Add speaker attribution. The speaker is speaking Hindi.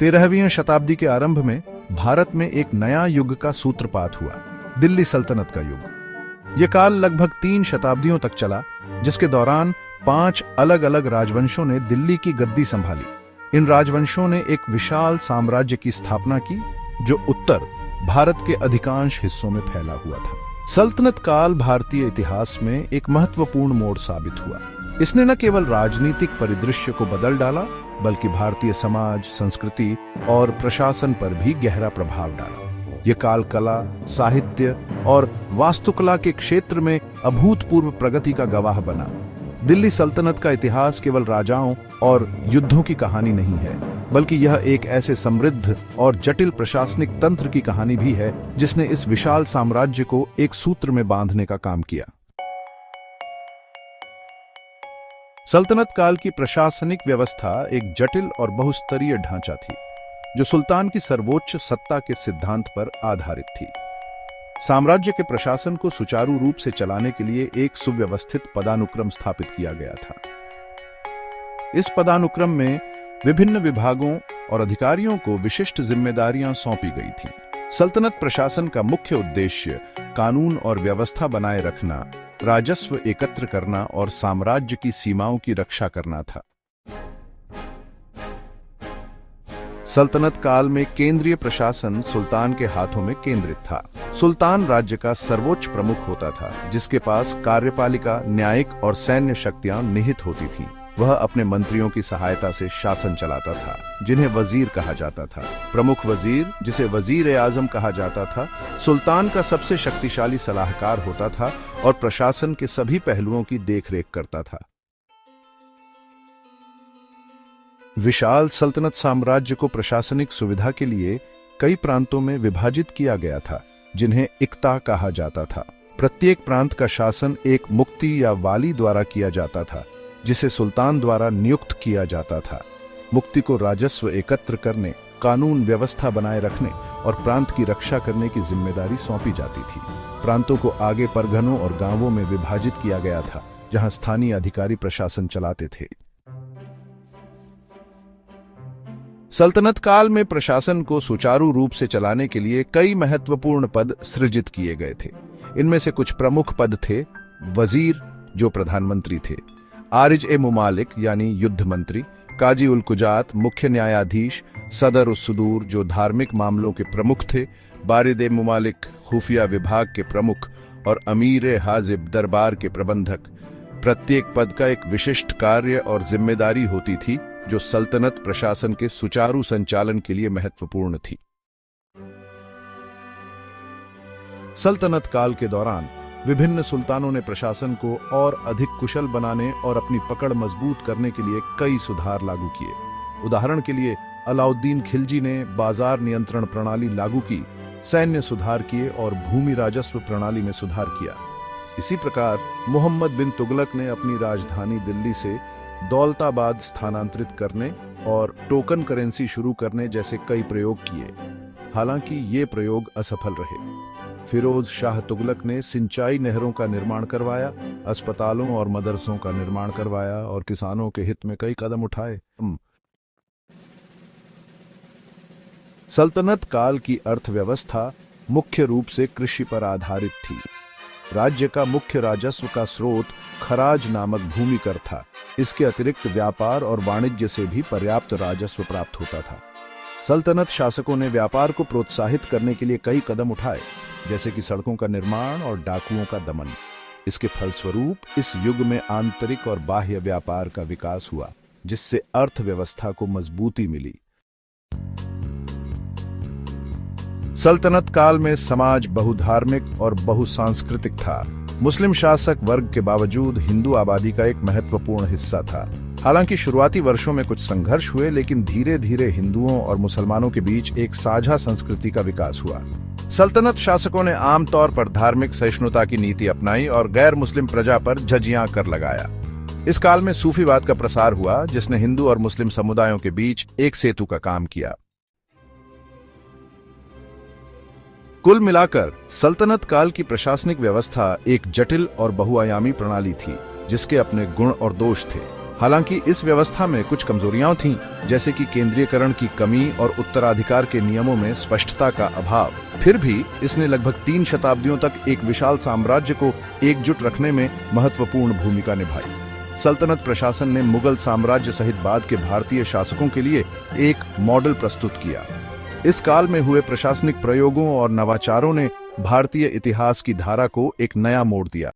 Speaker 1: 13वीं शताब्दी के आरंभ में भारत में एक नया युग का सूत्रपात हुआ, दिल्ली सल्तनत का युग। यह काल लगभग 3 शताब्दियों तक चला, जिसके दौरान 5 अलग अलग राजवंशों ने दिल्ली की गद्दी संभाली। इन राजवंशों ने एक विशाल साम्राज्य की स्थापना की जो उत्तर भारत के अधिकांश हिस्सों में फैला हुआ था। सल्तनत काल भारतीय इतिहास में एक महत्वपूर्ण मोड़ साबित हुआ। इसने न केवल राजनीतिक परिदृश्य को बदल डाला, बल्कि भारतीय समाज, संस्कृति और प्रशासन पर भी गहरा प्रभाव डाला। यह काल कला, साहित्य और वास्तुकला के क्षेत्र में अभूतपूर्व प्रगति का गवाह बना। दिल्ली सल्तनत का इतिहास केवल राजाओं और युद्धों की कहानी नहीं है, बल्कि यह एक ऐसे समृद्ध और जटिल प्रशासनिक तंत्र की कहानी भी है जिसने इस विशाल साम्राज्य को एक सूत्र में बांधने का काम किया। सल्तनत काल की प्रशासनिक व्यवस्था एक जटिल और बहुस्तरीय ढांचा थी, जो सुल्तान की सर्वोच्च सत्ता के सिद्धांत पर आधारित थी। साम्राज्य के प्रशासन को सुचारू रूप से चलाने के लिए एक सुव्यवस्थित पदानुक्रम स्थापित किया गया था। इस पदानुक्रम में विभिन्न विभागों और अधिकारियों को विशिष्ट जिम्मेदारियां सौंपी गई थीं। सल्तनत प्रशासन का मुख्य उद्देश्य कानून और व्यवस्था बनाए रखना, राजस्व एकत्र करना और साम्राज्य की सीमाओं की रक्षा करना था। सल्तनत काल में केंद्रीय प्रशासन सुल्तान के हाथों में केंद्रित था। सुल्तान राज्य का सर्वोच्च प्रमुख होता था, जिसके पास कार्यपालिका, न्यायिक और सैन्य शक्तियां निहित होती थीं। वह अपने मंत्रियों की सहायता से शासन चलाता था, जिन्हें वजीर कहा जाता था। प्रमुख वजीर, जिसे वजीर आजम कहा जाता था, सुल्तान का सबसे शक्तिशाली सलाहकार होता था और प्रशासन के सभी पहलुओं की देखरेख करता था। विशाल सल्तनत साम्राज्य को प्रशासनिक सुविधा के लिए कई प्रांतों में विभाजित किया गया था, जिन्हें इक्ता कहा जाता था। प्रत्येक प्रांत का शासन एक मुक्ति या वाली द्वारा किया जाता था, जिसे सुल्तान द्वारा नियुक्त किया जाता था। मुक्ति को राजस्व एकत्र करने, कानून व्यवस्था बनाए रखने और प्रांत की रक्षा करने की जिम्मेदारी सौंपी जाती थी। प्रांतों को आगे परगनों और गांवों में विभाजित किया गया था, जहां स्थानीय अधिकारी प्रशासन चलाते थे। सल्तनत काल में प्रशासन को सुचारू रूप से चलाने के लिए कई महत्वपूर्ण पद सृजित किए गए थे। इनमें से कुछ प्रमुख पद थे: वजीर, जो प्रधानमंत्री थे; आरिज-ए-मुमालिक यानी युद्ध मंत्री; काजी उल कुजात, मुख्य न्यायाधीश; सदर उस सुदूर, जो धार्मिक मामलों के प्रमुख थे; बारिद-ए-मुमालिक, खुफिया विभाग के प्रमुख; और अमीर-ए-हाजिब, दरबार के प्रबंधक। प्रत्येक पद का एक विशिष्ट कार्य और जिम्मेदारी होती थी, जो सल्तनत प्रशासन के सुचारू संचालन के लिए महत्वपूर्ण थी। सल्तनत काल के दौरान विभिन्न सुल्तानों ने प्रशासन को और अधिक कुशल बनाने और अपनी पकड़ मजबूत करने के लिए कई सुधार लागू किए। उदाहरण के लिए, अलाउद्दीन खिलजी ने बाजार नियंत्रण प्रणाली लागू की, सैन्य सुधार किए और भूमि राजस्व प्रणाली में सुधार किया। इसी प्रकार मोहम्मद बिन तुगलक ने अपनी राजधानी दिल्ली से दौलताबाद स्थानांतरित करने और टोकन करेंसी शुरू करने जैसे कई प्रयोग किए। हालांकि ये प्रयोग असफल रहे। फिरोज शाह तुगलक ने सिंचाई नहरों का निर्माण करवाया, अस्पतालों और मदरसों का निर्माण करवाया और किसानों के हित में कई कदम उठाए। सल्तनत काल की अर्थव्यवस्था मुख्य रूप से कृषि पर आधारित थी। राज्य का मुख्य राजस्व का स्रोत खराज नामक भूमि कर था। इसके अतिरिक्त व्यापार और वाणिज्य से भी पर्याप्त राजस्व प्राप्त होता था। सल्तनत शासकों ने व्यापार को प्रोत्साहित करने के लिए कई कदम उठाए, जैसे कि सड़कों का निर्माण और डाकुओं का दमन। इसके फलस्वरूप इस युग में आंतरिक और बाह्य व्यापार का विकास हुआ, जिससे अर्थव्यवस्था को मजबूती मिली। सल्तनत काल में समाज बहुधार्मिक और बहुसांस्कृतिक था। मुस्लिम शासक वर्ग के बावजूद हिंदू आबादी का एक महत्वपूर्ण हिस्सा था। हालांकि शुरुआती वर्षों में कुछ संघर्ष हुए, लेकिन धीरे धीरे हिंदुओं और मुसलमानों के बीच एक साझा संस्कृति का विकास हुआ। सल्तनत शासकों ने आमतौर पर धार्मिक सहिष्णुता की नीति अपनाई और गैर मुस्लिम प्रजा पर जजिया कर लगाया। इस काल में सूफीवाद का प्रसार हुआ, जिसने हिंदू और मुस्लिम समुदायों के बीच एक सेतु का काम किया। कुल मिलाकर सल्तनत काल की प्रशासनिक व्यवस्था एक जटिल और बहुआयामी प्रणाली थी, जिसके अपने गुण और दोष थे। हालांकि इस व्यवस्था में कुछ कमजोरियां थीं, जैसे कि केंद्रीयकरण की कमी और उत्तराधिकार के नियमों में स्पष्टता का अभाव। फिर भी इसने लगभग 3 शताब्दियों तक एक विशाल साम्राज्य को एकजुट रखने में महत्वपूर्ण भूमिका निभाई। सल्तनत प्रशासन ने मुगल साम्राज्य सहित बाद के भारतीय शासकों के लिए एक मॉडल प्रस्तुत किया। इस काल में हुए प्रशासनिक प्रयोगों और नवाचारों ने भारतीय इतिहास की धारा को एक नया मोड़ दिया।